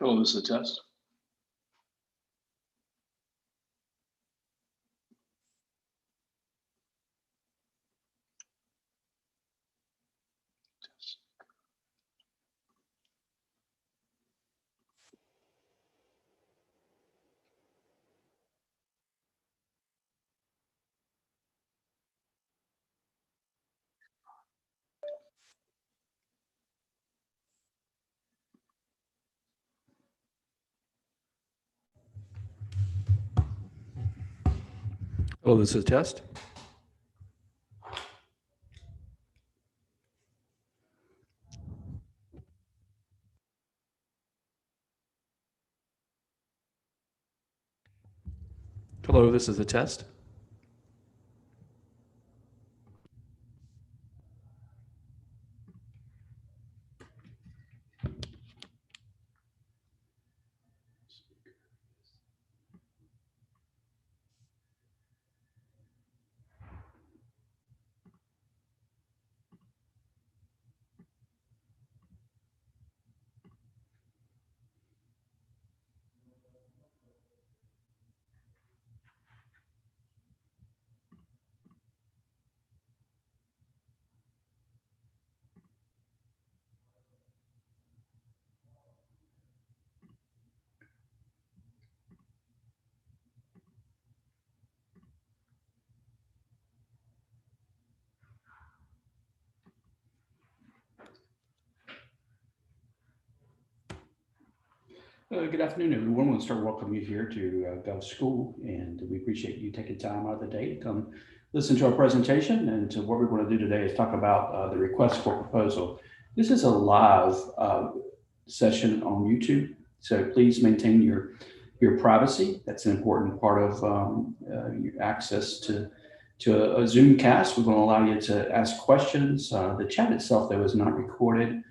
Hello, this is a test. Hello, this is a test. Hello, this is a test. Good afternoon, everyone. We'll start welcoming you here to Gov School, and we appreciate you taking time out of the day to come listen to our presentation. And to what we're going to do today is talk about the request for proposal. This is a live session on YouTube, so please maintain your privacy. That's an important part of your access to a ZoomCast. We're going to allow you to ask questions. The chat itself, though, is not recorded,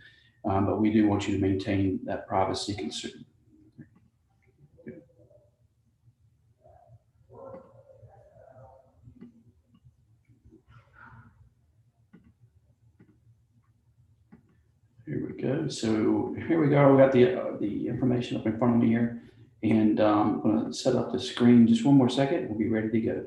but we do want you to maintain that privacy concern. Here we go. So here we go. We got the information up in front of me here, and I'm going to set up the screen. Just one more second. We'll be ready to go.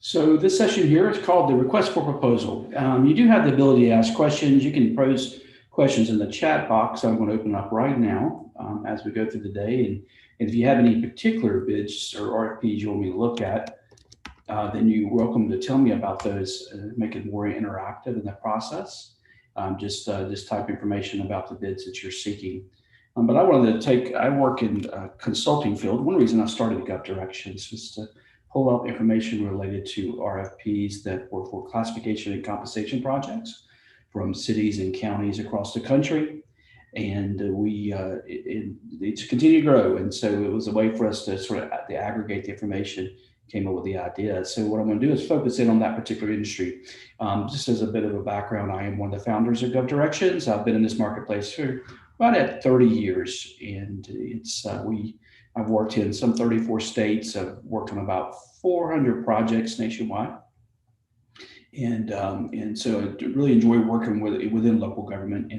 So this session here is called the request for proposal. You do have the ability to ask questions. You can pose questions in the chat box. I'm going to open up right now as we go through the day. And if you have any particular bids or RFPs you want me to look at, then you're welcome to tell me about those, make it more interactive in the process. Just type information about the bids that you're seeking. But I wanted to I work in consulting field. One reason I started Gov Directions was to pull up information related to RFPs that were for classification and compensation projects from cities and counties across the country. And it's continued to grow. And so it was a way for us to sort of aggregate the information, came up with the idea. So what I'm going to do is focus in on that particular industry. Just as a bit of a background, I am one of the founders of Gov Directions. I've been in this marketplace for about at 30 years. And I've worked in some 34 states. I've worked on about 400 projects nationwide. And so I really enjoy working within local government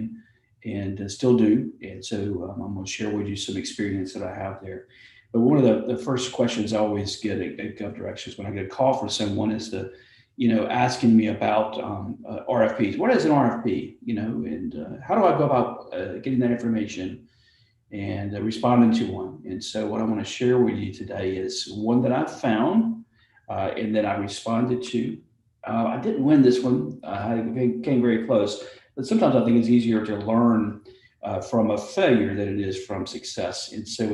and still do. And so I'm going to share with you some experience that I have there. But one of the first questions I always get at Gov Directions when I get a call from someone is asking me about RFPs. What is an RFP? And how do I go about getting that information and responding to one? And so what I want to share with you today is one that I found and that I responded to. I didn't win this one. I came very close, but sometimes I think it's easier to learn from a failure than it is from success. And so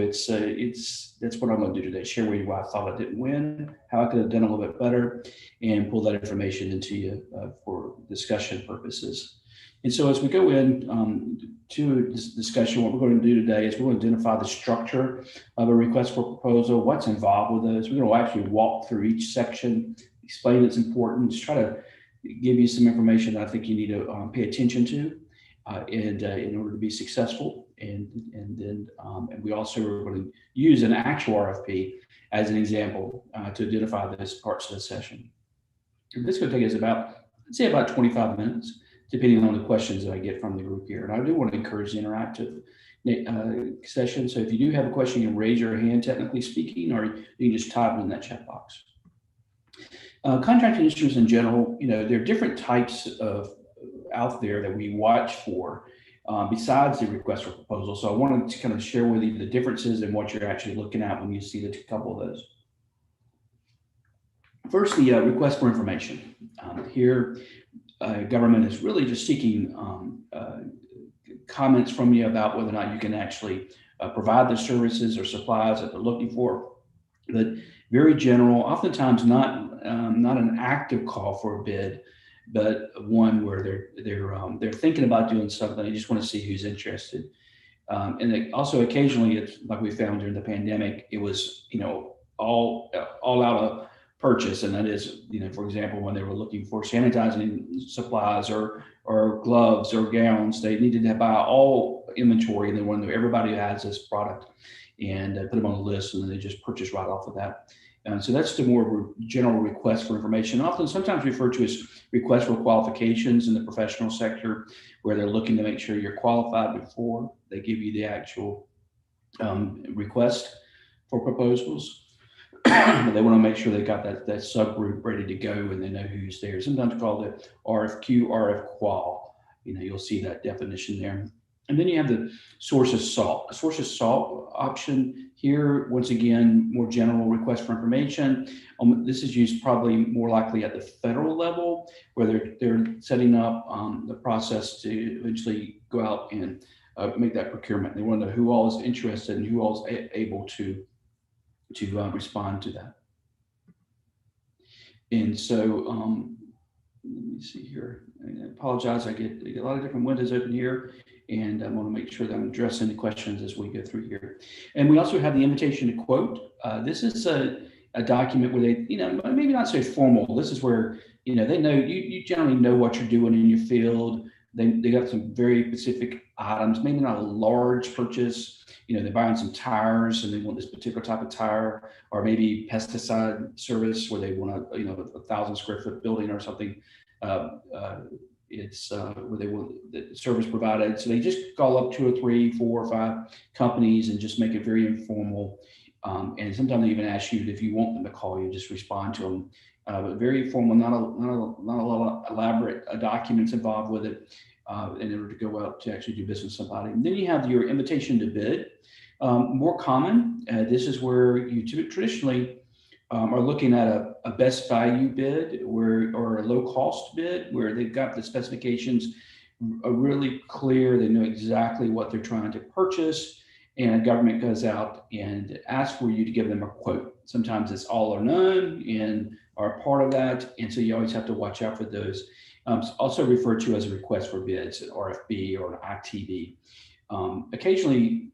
that's what I'm going to do today. Share with you why I thought I didn't win, how I could have done a little bit better, and pull that information into you for discussion purposes. And so as we go in to this discussion, what we're going to do today is we're going to identify the structure of a request for proposal, what's involved with those. We're going to actually walk through each section, explain its importance, try to give you some information that I think you need to pay attention to in order to be successful. And we also are going to use an actual RFP as an example to identify those parts of the session. And this is going to take us about I'd say about 25 minutes, depending on the questions that I get from the group here. And I do want to encourage the interactive session. So if you do have a question, you can raise your hand, technically speaking, or you can just type it in that chat box. Contracting instruments in general, there are different types of out there that we watch for besides the request for proposal. So I wanted to kind of share with you the differences in what you're actually looking at when you see the couple of those. First, the request for information. Here, government is really just seeking comments from you about whether or not you can actually provide the services or supplies that they're looking for. But very general, oftentimes not an active call for a bid, but one where they're thinking about doing something. They just want to see who's interested. And also occasionally, it's like we found during the pandemic, it was all out of purchase, and that is, for example, when they were looking for sanitizing supplies or gloves or gowns, they needed to buy all inventory, and they wanted to know everybody who has this product and put them on the list, and then they just purchase right off of that. And so that's the more general request for information, often sometimes referred to as request for qualifications in the professional sector, where they're looking to make sure you're qualified before they give you the actual request for proposals. They want to make sure they got that subgroup ready to go and they know who's there. Sometimes called the RFQ, RF qual. You'll see that definition there. And then you have the source of SALT. Source of SALT option here, once again, more general request for information. This is used probably more likely at the federal level, where they're setting up the process to eventually go out and make that procurement. They want to know who all is interested and who all is able to respond to that. And so let me see here. I apologize. I get a lot of different windows open here, and I want to make sure that I'm addressing the questions as we go through here. And we also have the invitation to quote. This is a document where they, maybe not so formal. This is where, they know, you generally know what you're doing in your field. They got some very specific items, maybe not a large purchase. They're buying some tires and they want this particular type of tire, or maybe pesticide service where they want a 1,000 square foot building or something. It's where they want the service provided. So they just call up 2 or 3, 4 or 5 companies and just make it very informal. And sometimes they even ask you if you want them to call you, just respond to them. But very formal, not a lot of elaborate documents involved with it in order to go out to actually do business with somebody. And then you have your invitation to bid. More common, this is where you traditionally are looking at a best value bid or a low cost bid, where they've got the specifications are really clear. They know exactly what they're trying to purchase, and a government goes out and asks for you to give them a quote. Sometimes it's all or none and are part of that. And so you always have to watch out for those. Also referred to as a request for bids, an RFB or an ITB. Occasionally,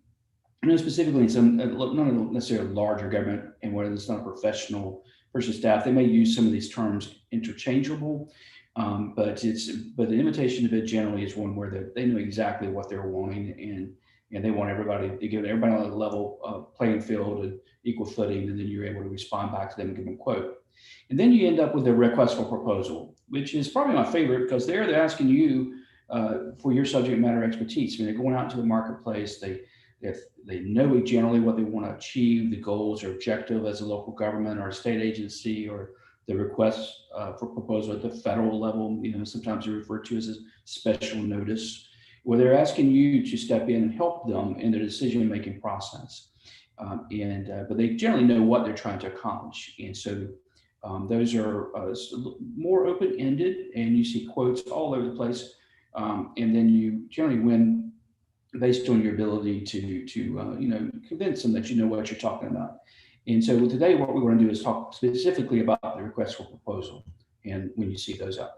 specifically in some, not necessarily larger government, and where it's not a professional person staff, they may use some of these terms interchangeable. But the invitation to bid generally is one where they know exactly what they're wanting, and they want everybody to give everybody on a level playing field and equal footing, and then you're able to respond back to them and give them a quote. And then you end up with a request for proposal, which is probably my favorite, because they're asking you for your subject matter expertise. They're going out to the marketplace. They know generally what they want to achieve, the goals or objective as a local government or a state agency, or the request for proposal at the federal level. Sometimes they're referred to as a special notice, where they're asking you to step in and help them in their decision-making process. But they generally know what they're trying to accomplish. And so those are more open-ended, and you see quotes all over the place. And then you generally win based on your ability to convince them that you know what you're talking about. And so today, what we're going to do is talk specifically about the request for proposal, and when you see those out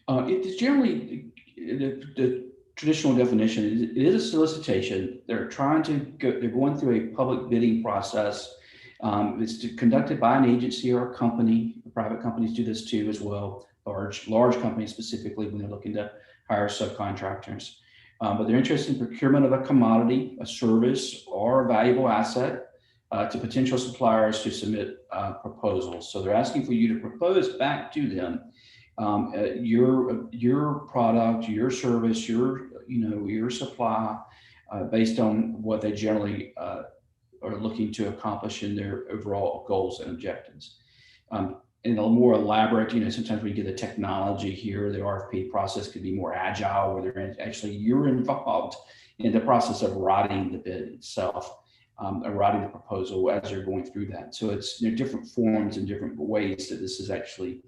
there. It is generally the traditional definition. It is a solicitation. They're trying to go. They're going through a public bidding process. It's conducted by an agency or a company. Private companies do this too as well. Large companies specifically when they're looking to hire subcontractors. But they're interested in procurement of a commodity, a service, or a valuable asset. to potential suppliers to submit proposals. So they're asking for you to propose back to them your product, your service, your supply, based on what they generally are looking to accomplish in their overall goals and objectives. In a more elaborate, sometimes we get the technology here, the RFP process could be more agile, where you're involved in the process of writing the bid itself, writing the proposal as you're going through that. So it's different forms and different ways that this is actually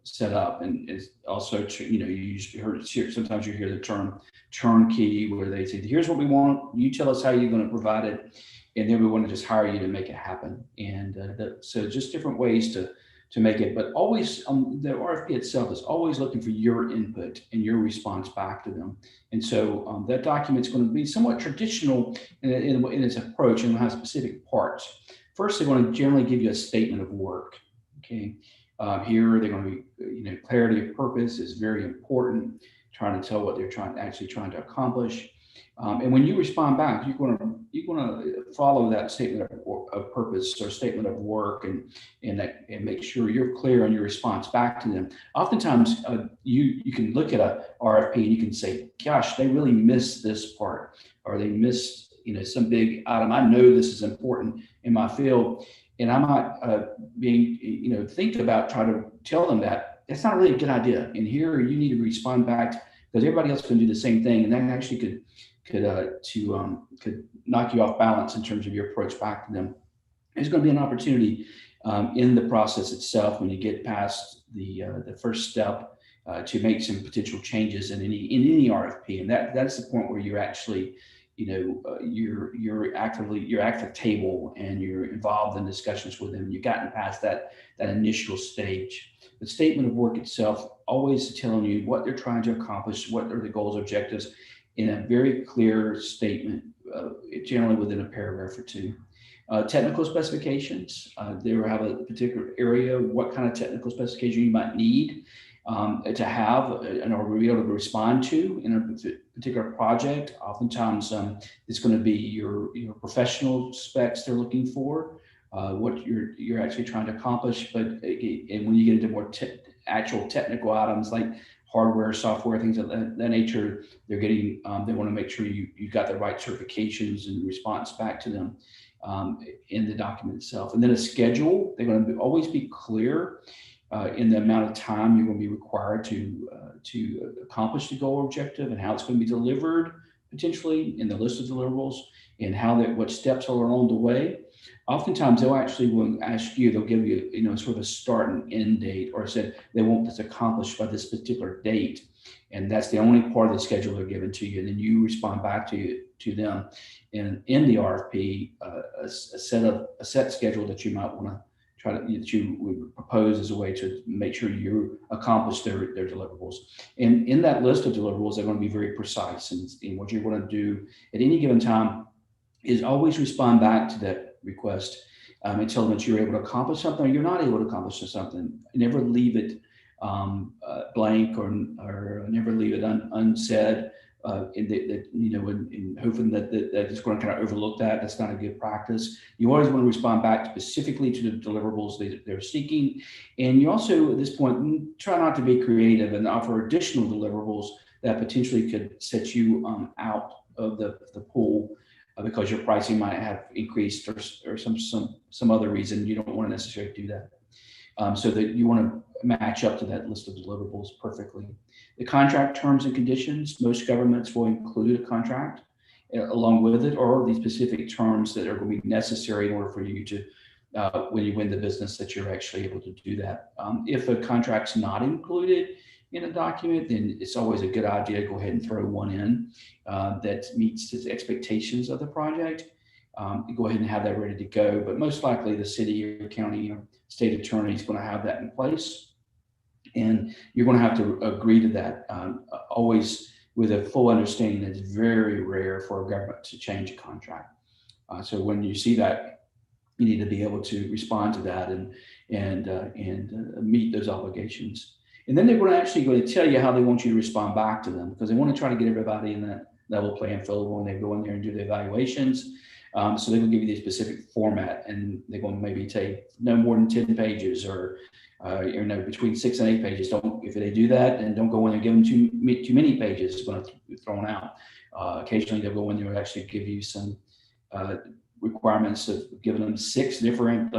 set up. And it's also, sometimes you hear the term turnkey, where they say, here's what we want, you tell us how you're going to provide it, and then we want to just hire you to make it happen. And so just different ways to make it, but always the RFP itself is always looking for your input and your response back to them. And so that document's going to be somewhat traditional in its approach, and will have specific parts. First, they want to generally give you a statement of work. Okay, here they're going to be, clarity of purpose is very important. Trying to tell what they're trying to accomplish. And when you respond back, you're going to follow that statement of purpose or statement of work, and make sure you're clear on your response back to them. Oftentimes, you can look at a RFP and you can say, "Gosh, they really missed this part, or they missed some big item. I know this is important in my field, and I might think about trying to tell them that that's not really a good idea. And here you need to respond back, because everybody else can do the same thing, and that actually could knock you off balance in terms of your approach back to them." There's going to be an opportunity in the process itself, when you get past the first step, to make some potential changes in any RFP, and that's the point where you're actually you're at the table and you're involved in discussions with them. You've gotten past that initial stage. The statement of work itself always telling you what they're trying to accomplish, what are the goals, objectives, in a very clear statement, generally within a paragraph or two. Technical specifications, they will have a particular area, what kind of technical specification you might need to have or be able to respond to in a particular project. Oftentimes, it's going to be your professional specs they're looking for, what you're actually trying to accomplish. But and when you get into more actual technical items like hardware, software, things of that nature, they're getting, they want to make sure you got the right certifications and response back to them in the document itself. And then a schedule, they're going to always be clear in the amount of time you're going to be required to accomplish the goal or objective, and how it's going to be delivered, potentially in the list of deliverables, and what steps are along the way. Oftentimes they'll ask you, they'll give you, sort of a start and end date, or said they want this accomplished by this particular date. And that's the only part of the schedule they're given to you. And then you respond back to them. And in the RFP, a set schedule that you might want to that you would propose as a way to make sure you accomplish their deliverables. And in that list of deliverables, they're going to be very precise. And what you're going to do at any given time is always respond back to that request and tell them that you're able to accomplish something, or you're not able to accomplish something. Never leave it blank, or never leave it unsaid. In hoping that it's going to kind of overlook that. That's not a good practice. You always want to respond back specifically to the deliverables they're seeking. And you also, at this point, try not to be creative and offer additional deliverables that potentially could set you out of the pool because your pricing might have increased or some other reason. You don't want to necessarily do that. So that you want to match up to that list of deliverables perfectly. The contract terms and conditions, most governments will include a contract along with it, or the specific terms that are going to be necessary in order for you to, when you win the business, that you're actually able to do that. If a contract's not included in a document, then it's always a good idea to go ahead and throw one in that meets the expectations of the project. Go ahead and have that ready to go. But most likely the city or county or state attorney is going to have that in place. And you're going to have to agree to that, always with a full understanding that it's very rare for a government to change a contract. So when you see that, you need to be able to respond to that and meet those obligations. And then they're going to tell you how they want you to respond back to them, because they want to try to get everybody in that level playing field when they go in there and do the evaluations. So they're going to give you the specific format, and they're going to maybe take no more than 10 pages, or between 6 and 8 pages. If they do that, then don't go in and give them too many pages. It's going to be thrown out. Occasionally, they'll go in there and actually give you some requirements of giving them 6 different,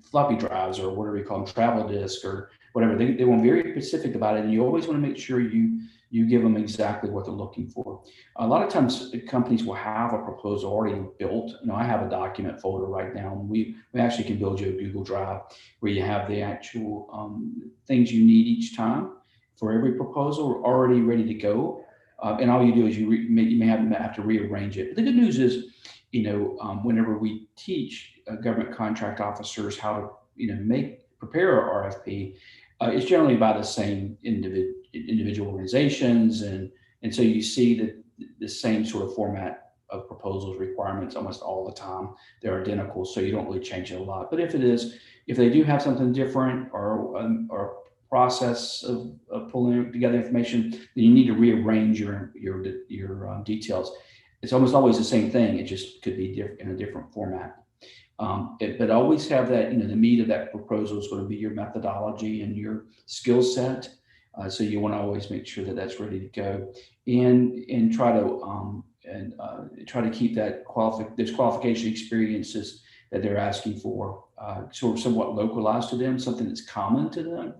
floppy drives, or whatever you call them, travel disk, or whatever. They want very specific about it, and you always want to make sure you give them exactly what they're looking for. A lot of times companies will have a proposal already built. I have a document folder right now, and we actually can build you a Google Drive where you have the actual things you need each time for every proposal already ready to go. And all you do is you may have to rearrange it. But the good news is, whenever we teach government contract officers how to prepare our RFP, it's generally by the same individual organizations, and so you see that the same sort of format of proposals requirements almost all the time. They're identical, so you don't really change it a lot. But if they do have something different, or process of pulling together information, then you need to rearrange your details. It's almost always the same thing. It just could be in a different format. But always have that, the meat of that proposal is going to be your methodology and your skill set. So you want to always make sure that that's ready to go, and try to keep that those qualification experiences that they're asking for sort of somewhat localized to them, something that's common to them.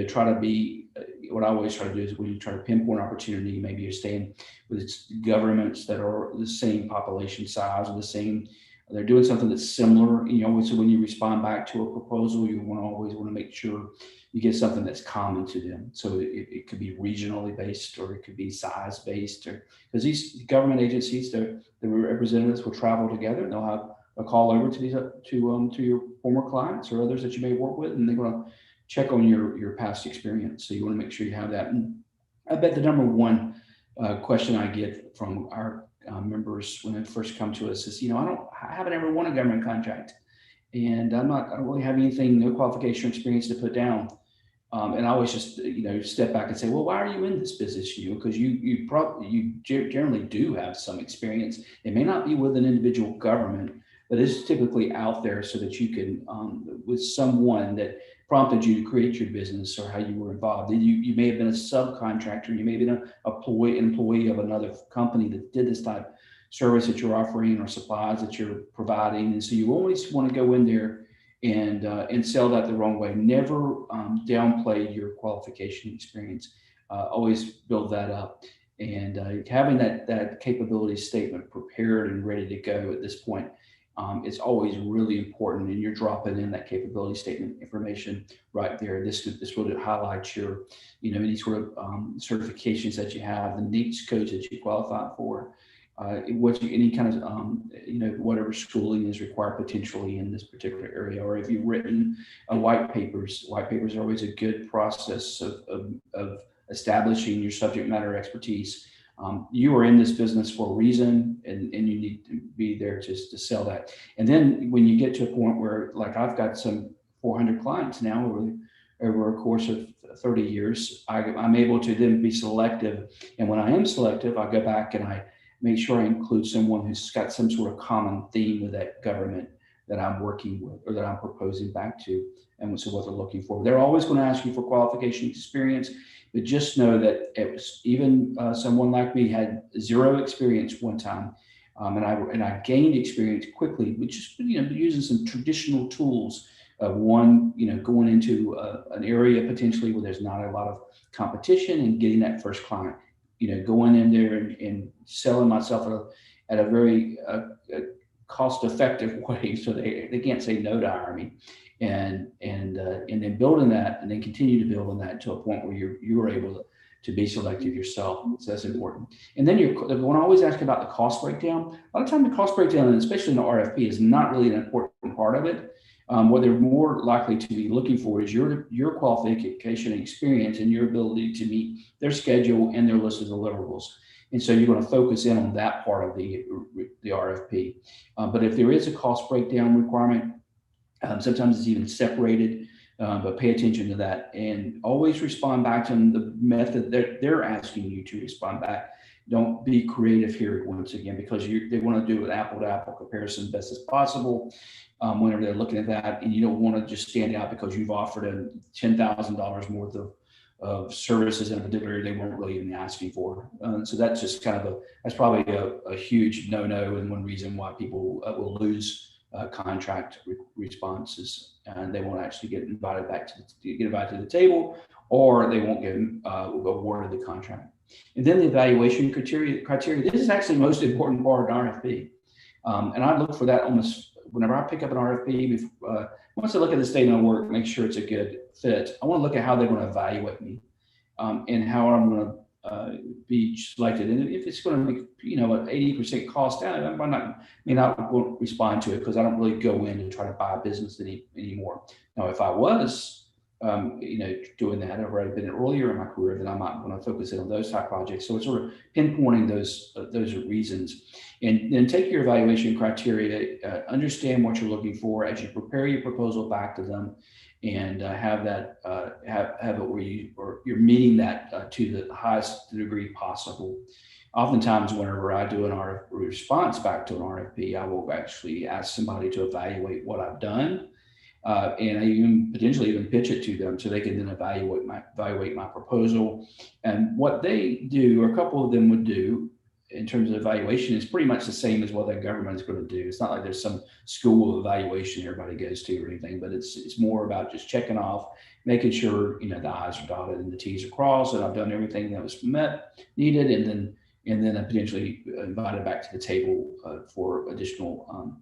Try to be, what I always try to do is when you try to pinpoint opportunity, maybe you're staying with governments that are the same population size, or they're doing something that's similar. So when you respond back to a proposal, you always want to make sure you get something that's common to them. So it could be regionally based, or it could be size based, because these government agencies, the representatives will travel together, and they'll have a call over to your former clients or others that you may work with, and they're going to check on your past experience. So you want to make sure you have that. And I bet the number one question I get from our members when they first come to us is, I haven't ever won a government contract, and I don't really have anything, no qualification experience to put down. And I always just, step back and say, well, why are you in this business? Because you generally do have some experience. It may not be with an individual government, but it's typically out there so that you can, with someone that prompted you to create your business, or how you were involved. You may have been a subcontractor. You may have been an employee of another company that did this type of service that you're offering, or supplies that you're providing. And so you always want to go in there and sell that the wrong way. Never downplay your qualification experience. Always build that up. And having that capability statement prepared and ready to go at this point, it's always really important, and you're dropping in that capability statement information right there. This would highlight your, any sort of certifications that you have, the NEETS codes that you qualify for, any kind of, whatever schooling is required potentially in this particular area, or if you've written white papers. White papers are always a good process of establishing your subject matter expertise. You are in this business for a reason, and you need to be there just to sell that. And then when you get to a point where, like I've got some 400 clients now over a course of 30 years, I'm able to then be selective. And when I am selective, I go back and I make sure I include someone who's got some sort of common theme with that government that I'm working with, or that I'm proposing back to, and so what they're looking for. They're always going to ask you for qualification experience. But just know that it was even someone like me had zero experience one time, and I gained experience quickly, which is using some traditional tools. Going into an area potentially where there's not a lot of competition, and getting that first client. Going in there and selling myself at a very cost-effective way, so they can't say no to hire me. And then building that, and then continue to build on that to a point where you're able to be selective yourself. So that's important. And then when I always ask about the cost breakdown, a lot of times the cost breakdown, and especially in the RFP, is not really an important part of it. What they're more likely to be looking for is your qualification and experience, and your ability to meet their schedule and their list of deliverables. And so you're going to focus in on that part of the RFP. But if there is a cost breakdown requirement, sometimes it's even separated, but pay attention to that, and always respond back to them the method that they're asking you to respond back. don't be creative here once again, because they want to do an apple to apple comparison best as possible. Whenever they're looking at that, and you don't want to just stand out because you've offered them $10,000 worth of services in a particular area they weren't really even asking for. So that's just kind of that's probably a huge no-no, and one reason why people will lose contract responses, and they won't actually get invited back to the table, or they won't get awarded the contract. And then the evaluation criteria. This is actually the most important part of an RFP, and I look for that almost whenever I pick up an RFP. Once I look at the statement of work, make sure it's a good fit. I want to look at how they're going to evaluate me, and how I'm going to be selected. And if it's going to be, an 80% cost down, I may not won't respond to it, because I don't really go in and try to buy a business anymore. Now, if I was, doing that, I've already been earlier in my career, then I might want to focus in on those type projects. So it's sort of pinpointing those reasons, and then take your evaluation criteria, understand what you're looking for as you prepare your proposal back to them, and have that have it where you're meeting that to the highest degree possible. Oftentimes, whenever I do an response back to an RFP, I will actually ask somebody to evaluate what I've done. And I even potentially even pitch it to them, so they can then evaluate my proposal. And what they do, or a couple of them would do, in terms of evaluation, is pretty much the same as what the government is going to do. It's not like there's some school of evaluation everybody goes to or anything, but it's more about just checking off, making sure the I's are dotted and the T's are crossed, and I've done everything that was needed, and then I potentially invited back to the table for additional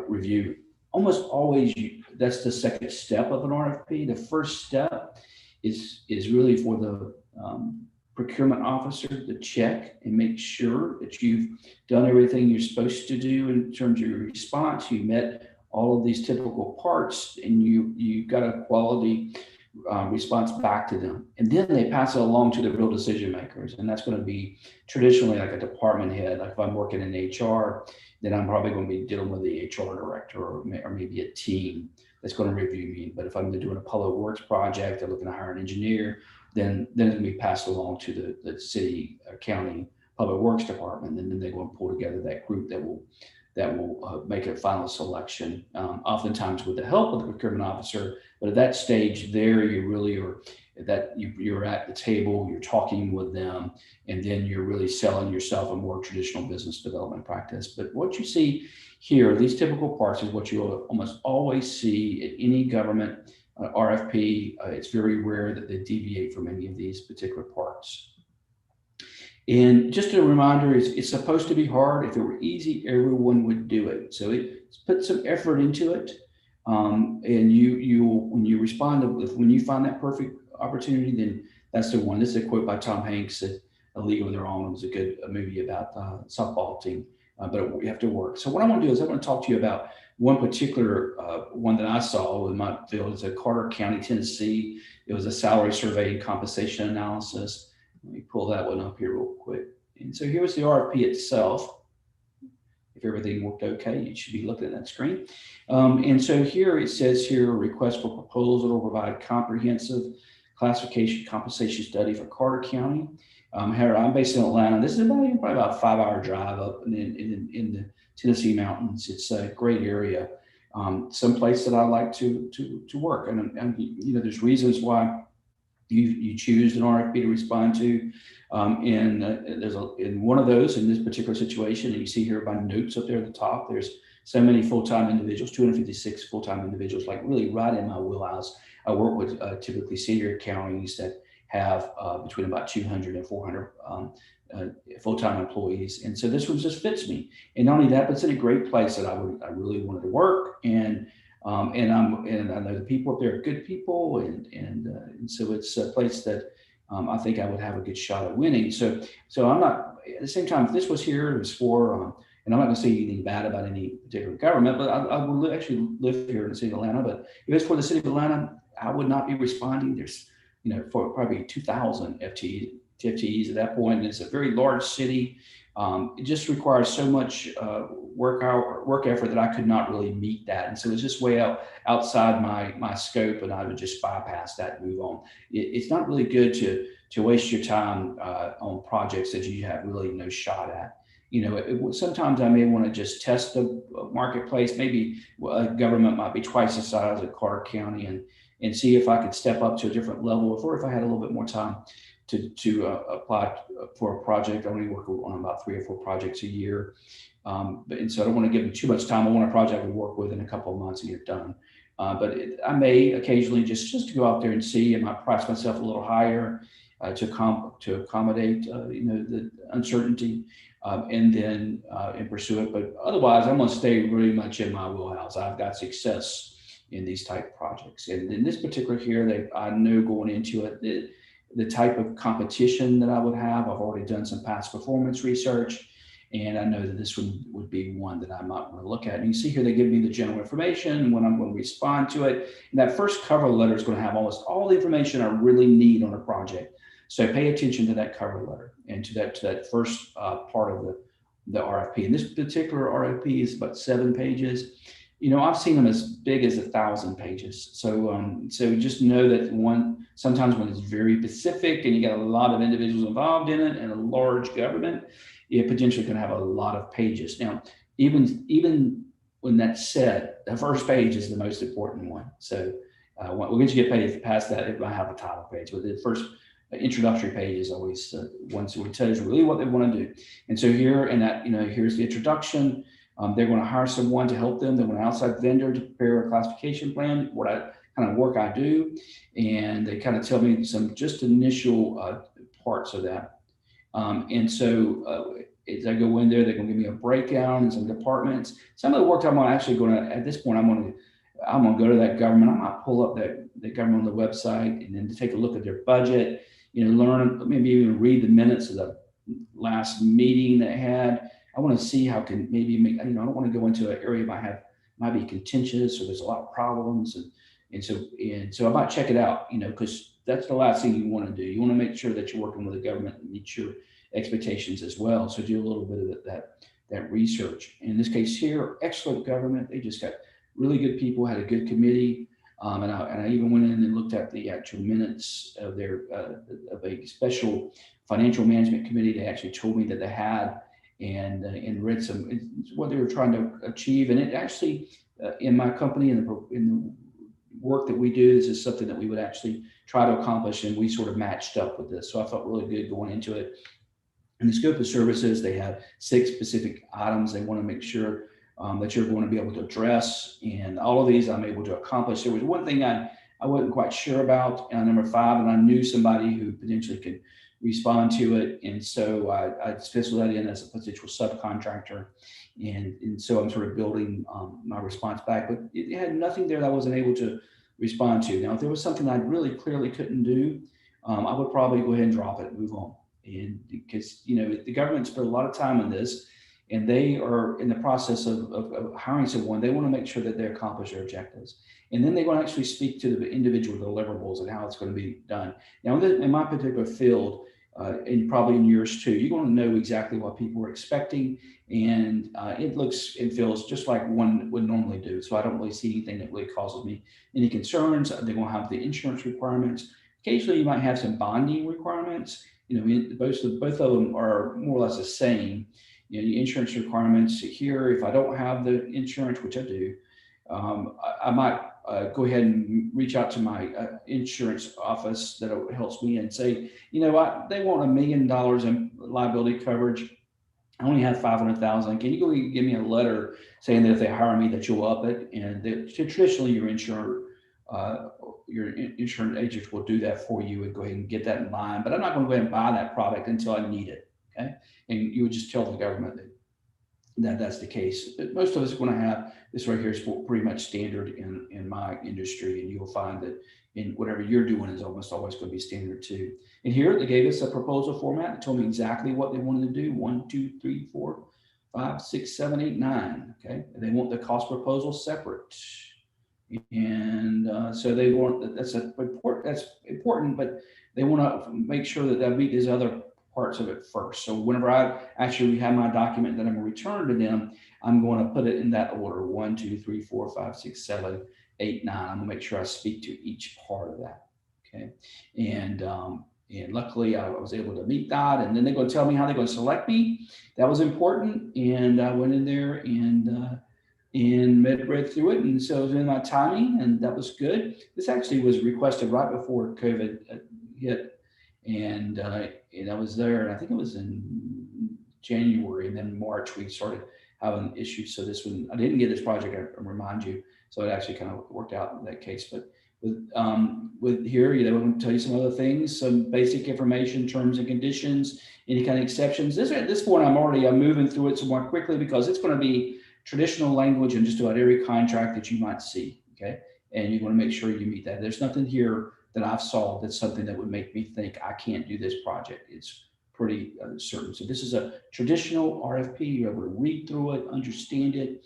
review. Almost always, that's the second step of an RFP. The first step is really for the procurement officer to check and make sure that you've done everything you're supposed to do in terms of your response. You met all of these typical parts, and you got a quality response back to them. And then they pass it along to the real decision makers. And that's going to be traditionally like a department head. Like if I'm working in HR, then I'm probably going to be dealing with the HR director, or maybe a team that's going to review me. But if I'm doing a public works project, they're looking to hire an engineer, then it's going to be passed along to the city or county public works department. And then they're going to pull together that group that will make a final selection, oftentimes with the help of the procurement officer. But at that stage there, you really are you're at the table, you're talking with them, and then you're really selling yourself a more traditional business development practice. But what you see here, these typical parts, is what you'll almost always see at any government RFP. It's very rare that they deviate from any of these particular parts. And just a reminder, it's supposed to be hard. If it were easy, everyone would do it. So put some effort into it. And when you respond to, when you find that perfect opportunity, then that's the one. This is a quote by Tom Hanks at A League of Their Own. It was a good movie about softball team, but you have to work. So what I want to do is I want to talk to you about one particular one that I saw in my field. It's in Carter County, Tennessee. It was a salary survey and compensation analysis. Let me pull that one up here real quick. And so here's the RFP itself. If everything worked okay, you should be looking at that screen. And so here it says here, a request for proposal to provide comprehensive classification compensation study for Carter County. I'm based in Atlanta. This is probably about a 5-hour drive up in the Tennessee mountains. It's a great area. Some place that I like to work. And there's reasons why you choose an RFP to respond to. And there's in one of those, in this particular situation, and you see here by notes up there at the top, there's so many full-time individuals, 256 full-time individuals, like really right in my wheelhouse. I work with typically senior counties that have between about 200 and 400 full-time employees. And so this one just fits me. And not only that, but it's in a great place that I really wanted to work. And I know the people up there are good people, and so it's a place that I think I would have a good shot at winning. So I'm not, at the same time, if this was here, it was for, and I'm not going to say anything bad about any particular government, but I would actually live here in the city of Atlanta. But if it's for the city of Atlanta, I would not be responding. There's, for probably 2,000 FTEs at that point. And it's a very large city. It just requires so much work effort that I could not really meet that, and so it's just way outside my scope, and I would just bypass that and move on. It's not really good to waste your time on projects that you have really no shot at. Sometimes I may want to just test the marketplace. Maybe a government might be twice the size of Clark County, and see if I could step up to a different level, or if I had a little bit more time to apply for a project. I only work on about 3 or 4 projects a year, and so I don't want to give them too much time. I want a project I would work with in a couple of months and get done. I may occasionally just to go out there and see, and I price myself a little higher to accommodate the uncertainty, and pursue it. But otherwise, I'm going to stay really much in my wheelhouse. I've got success in these type of projects, and in this particular here, I know going into it that the type of competition that I would have. I've already done some past performance research, and I know that this one would be one that I might want to look at. And you see here, they give me the general information when I'm going to respond to it. And that first cover letter is going to have almost all the information I really need on a project. So pay attention to that cover letter and to that first part of the RFP. And this particular RFP is about 7 pages. I've seen them as big as 1,000 pages. So just know that sometimes when it's very specific and you got a lot of individuals involved in it and a large government, it potentially can have a lot of pages. Now, even when that's said, the first page is the most important one. So once you get paid past that, it might have a title page, but the first introductory page is always ones that tells you really what they want to do. And so here, here's the introduction. They're going to hire someone to help them. They're going to outside vendor to prepare a classification plan, what kind of work I do. And they kind of tell me some just initial parts of that. And so as I go in there, they're going to give me a breakdown in some departments. Some of the work I'm actually going to, at this point, I'm going to go to that government. I might pull up the government on the website and then to take a look at their budget, learn, maybe even read the minutes of the last meeting they had. I want to see how can maybe make, I don't want to go into an area might be contentious or there's a lot of problems. And so I might check it out, because that's the last thing you want to do. You want to make sure that you're working with the government and meet your expectations as well. So do a little bit of that research. In this case here, excellent government. They just got really good people, had a good committee. And I even went in and looked at the actual minutes of of a special financial management committee. They actually told me that they had, and read what they were trying to achieve. And it actually, in my company, in the work that we do, this is something that we would actually try to accomplish, and we sort of matched up with this. So I felt really good going into it. In the scope of services, they have 6 specific items they want to make sure that you're going to be able to address, and all of these I'm able to accomplish. There was one thing I wasn't quite sure about, number 5, and I knew somebody who potentially could respond to it, and so I scheduled that in as a potential subcontractor, and so I'm sort of building my response back. But it had nothing there that I wasn't able to respond to. Now, if there was something I really clearly couldn't do, I would probably go ahead and drop it and move on. And because the government spent a lot of time on this, and they are in the process of hiring someone. They want to make sure that they accomplish their objectives, and then they want to actually speak to the individual deliverables and how it's going to be done. Now, in my particular field, and probably in yours too, you're going to know exactly what people are expecting, and it looks and feels just like one would normally do. So I don't really see anything that really causes me any concerns. They're going to have the insurance requirements. Occasionally, you might have some bonding requirements. Both of them are more or less the same. The insurance requirements here, if I don't have the insurance, which I do, I might go ahead and reach out to my insurance office that helps me and say, they want $1 million in liability coverage. I only have 500,000. Can you go give me a letter saying that if they hire me, that you'll up it? And traditionally, your insurance agent will do that for you and go ahead and get that in line. But I'm not going to go ahead and buy that product until I need it. Okay, and you would just tell the government that that's the case. But most of us are going to have this right here is pretty much standard in my industry, and you'll find that in whatever you're doing is almost always going to be standard too. And here they gave us a proposal format. They told me exactly what they wanted to do: 1, 2, 3, 4, 5, 6, 7, 8, 9. Okay, and they want the cost proposal separate, and so they want that's important, but they want to make sure that meet these other parts of it first. So whenever I actually have my document that I'm going to return to them, I'm going to put it in that order: 1, 2, 3, 4, 5, 6, 7, 8, 9. I'm going to make sure I speak to each part of that. Okay, and luckily I was able to meet that. And then they're going to tell me how they're going to select me. That was important, and I went in there and read through it, and so it was in my timing, and that was good. This actually was requested right before COVID hit, and I was there, and I think it was in January, and then March we started having issues. So this one, I didn't get this project, I remind you, so it actually kind of worked out in that case. But with here, they want to tell you some other things, some basic information, terms and conditions, any kind of exceptions. At this point, I'm moving through it some more quickly because it's going to be traditional language in just about every contract that you might see. Okay, and you want to make sure you meet that. There's nothing here that I've solved that's something that would make me think I can't do this project. It's pretty certain. So this is a traditional RFP. You're able to read through it, understand it.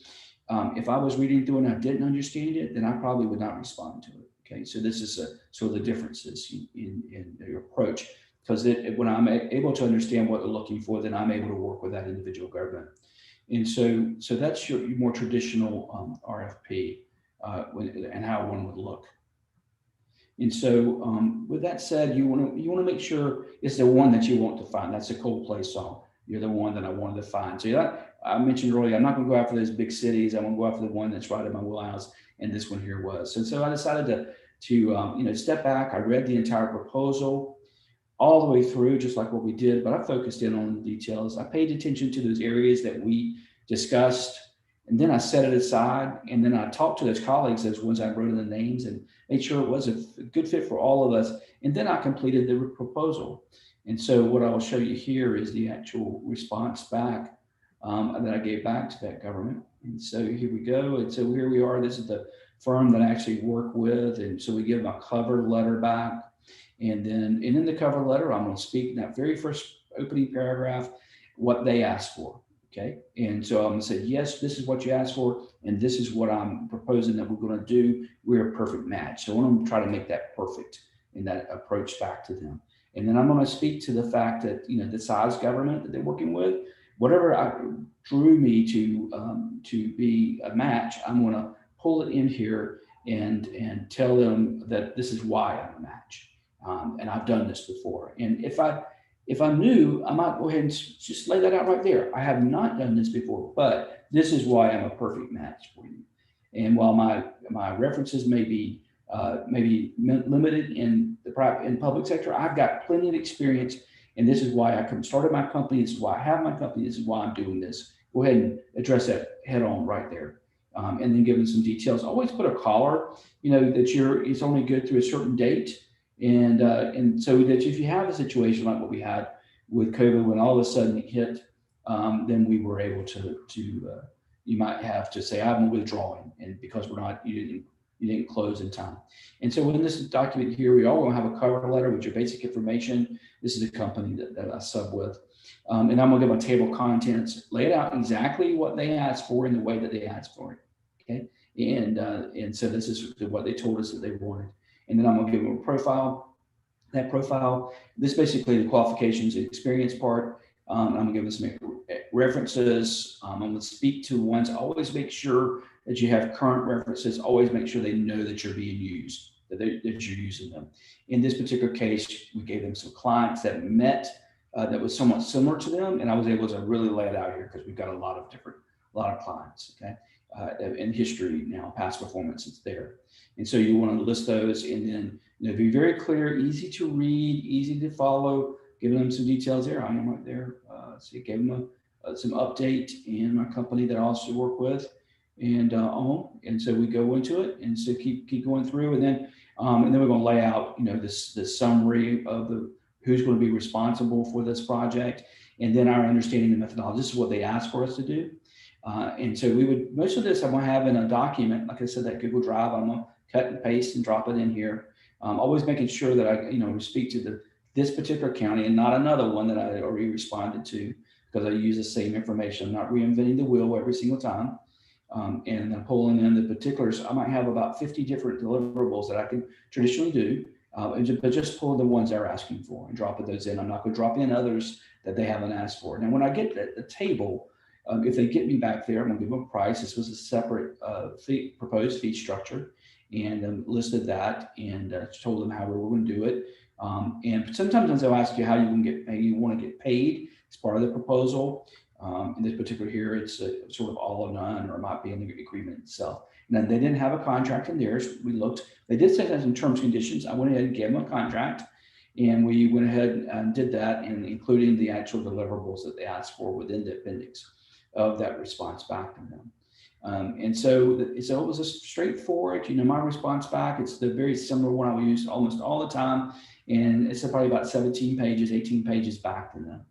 If I was reading through it and I didn't understand it, then I probably would not respond to it. Okay, so this is sort of the differences in your approach, because when I'm able to understand what they're looking for, then I'm able to work with that individual government. And so that's your more traditional RFP and how one would look. And so with that said, you want to make sure it's the one that you want to find. That's a Coldplay song. You're the one that I wanted to find. So I mentioned earlier, I'm not going to go after those big cities. I'm going to go after the one that's right in my wheelhouse, and this one here was. And so I decided to step back. I read the entire proposal all the way through, just like what we did, but I focused in on the details. I paid attention to those areas that we discussed, and then I set it aside, and then I talked to those colleagues, those ones I wrote in the names, and made sure it was a good fit for all of us. And then I completed the proposal. And so what I will show you here is the actual response back that I gave back to that government. And so here we go. And so here we are. This is the firm that I actually work with. And so we give them a cover letter back. And in the cover letter, I'm going to speak in that very first opening paragraph what they asked for. Okay. And so I'm going to say, yes, this is what you asked for, and this is what I'm proposing that we're going to do. We're a perfect match. So I want to try to make that perfect in that approach back to them. And then I'm going to speak to the fact that, the size government that they're working with, whatever drew me to be a match, I'm going to pull it in here and tell them that this is why I'm a match. And I've done this before. And if I'm new, I might go ahead and just lay that out right there. I have not done this before, but this is why I'm a perfect match for you. And while my references may be limited in the public sector, I've got plenty of experience, and this is why I started my company. This is why I have my company. This is why I'm doing this. Go ahead and address that head on right there, and then give them some details. Always put a collar, that it's only good through a certain date. And so that if you have a situation like what we had with COVID, when all of a sudden it hit, then we were able to you might have to say, I'm withdrawing, and because you didn't close in time. And so in this document here, we all going to have a cover letter with your basic information. This is a company that I sub with. And I'm going to give my table of contents, lay it out exactly what they asked for in the way that they asked for it. Okay. And so this is what they told us that they wanted. And then I'm going to give them a profile. That profile, this is basically the qualifications and experience part. I'm going to give them some references. I'm going to speak to ones. Always make sure that you have current references. Always make sure they know that you're being used, that you're using them. In this particular case, we gave them some clients that that was somewhat similar to them, and I was able to really lay it out here because we've got a lot of clients. Okay. In history now, past performance is there. And so you want to list those, and then be very clear, easy to read, easy to follow, giving them some details there. I am right there. So you gave them some update in my company that I also work with, and so we go into it, and so keep going through, and then we're going to lay out this summary of who's going to be responsible for this project, and then our understanding the methodology. This is what they asked for us to do. And so most of this I'm going to have in a document, like I said, that Google Drive. I'm going to cut and paste and drop it in here. Always making sure that I, speak to this particular county and not another one that I already responded to, because I use the same information. I'm not reinventing the wheel every single time. And then pulling in the particulars. I might have about 50 different deliverables that I can traditionally do. but just pull the ones they're asking for and dropping those in. I'm not going to drop in others that they haven't asked for. Now, when I get the table, if they get me back there, I'm going to give them a price. This was a separate proposed fee structure, and listed that and told them how we were going to do it. And sometimes they'll ask you how you want to get paid as part of the proposal. In this particular here, it's sort of all or none, or it might be in the agreement itself. Now, they didn't have a contract in theirs. We looked, they did say that in terms and conditions. I went ahead and gave them a contract, and we went ahead and did that, and including the actual deliverables that they asked for within the appendix of that response back to them. And so it was a straightforward, my response back. It's the very similar one I will use almost all the time. And it's probably about 17 pages, 18 pages back to them.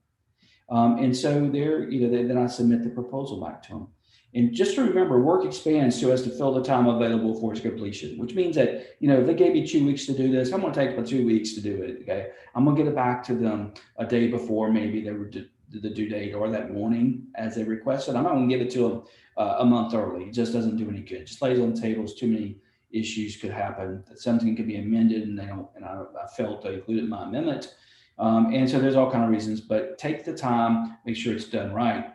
And so then I submit the proposal back to them. And just to remember, work expands so as to fill the time available for its completion, which means that, if they gave me 2 weeks to do this, I'm going to take about 2 weeks to do it. Okay. I'm going to get it back to them a day before maybe they were the due date, or that morning as they requested. I'm not going to give it to them a month early. It just doesn't do any good. It just lays on the tables. Too many issues could happen. That something could be amended, and I failed to include it in my amendment. And so there's all kinds of reasons, but take the time, make sure it's done right.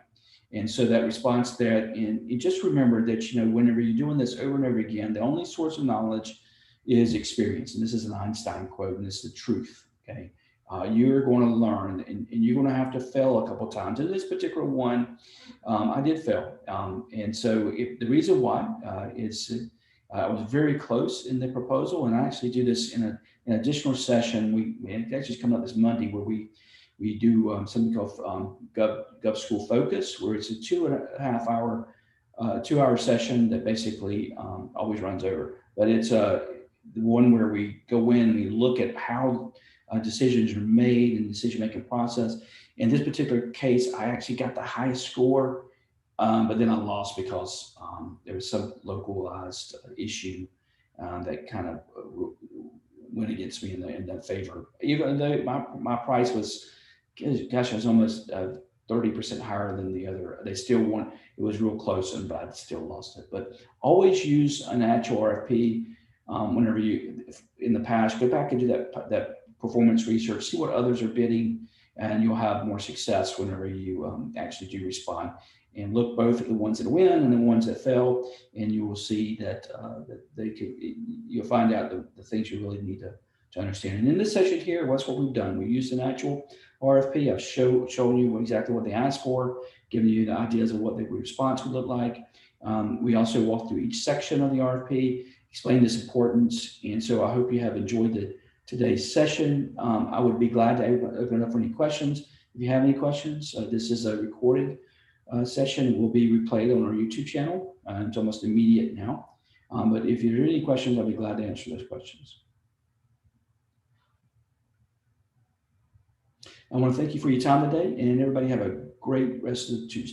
And so that response there, and you just remember that, whenever you're doing this over and over again, the only source of knowledge is experience. And this is an Einstein quote, and this is the truth. Okay. You're going to learn, and you're going to have to fail a couple of times. In this particular one, I did fail. And so the reason why is I was very close in the proposal, and I actually do this in an additional session. It actually coming up this Monday, where we do something called Gov School Focus, where it's a 2.5 hour, 2 hour session that basically always runs over. But it's the one where we go in and we look at how decisions are made and decision-making process. In this particular case, I actually got the highest score, but then I lost because there was some localized issue that kind of went against me in that favor. Even though my price was, gosh, it was almost 30% higher than the other. They still won. It was real close, but I still lost it. But always use an actual RFP whenever in the past, go back and do that performance research, see what others are bidding, and you'll have more success whenever you actually do respond. And look both at the ones that win and the ones that fail, and you will see that you'll find out the things you really need to understand. And in this session here, what's what we've done? We used an actual RFP. I've shown you exactly what they asked for, giving you the ideas of what the response would look like. We also walked through each section of the RFP, explained its importance, and so I hope you have enjoyed today's session. I would be glad to open it up for any questions. If you have any questions, this is a recorded session. It will be replayed on our YouTube channel. It's almost immediate now. But if there are any questions, I'll be glad to answer those questions. I want to thank you for your time today, and everybody have a great rest of the Tuesday.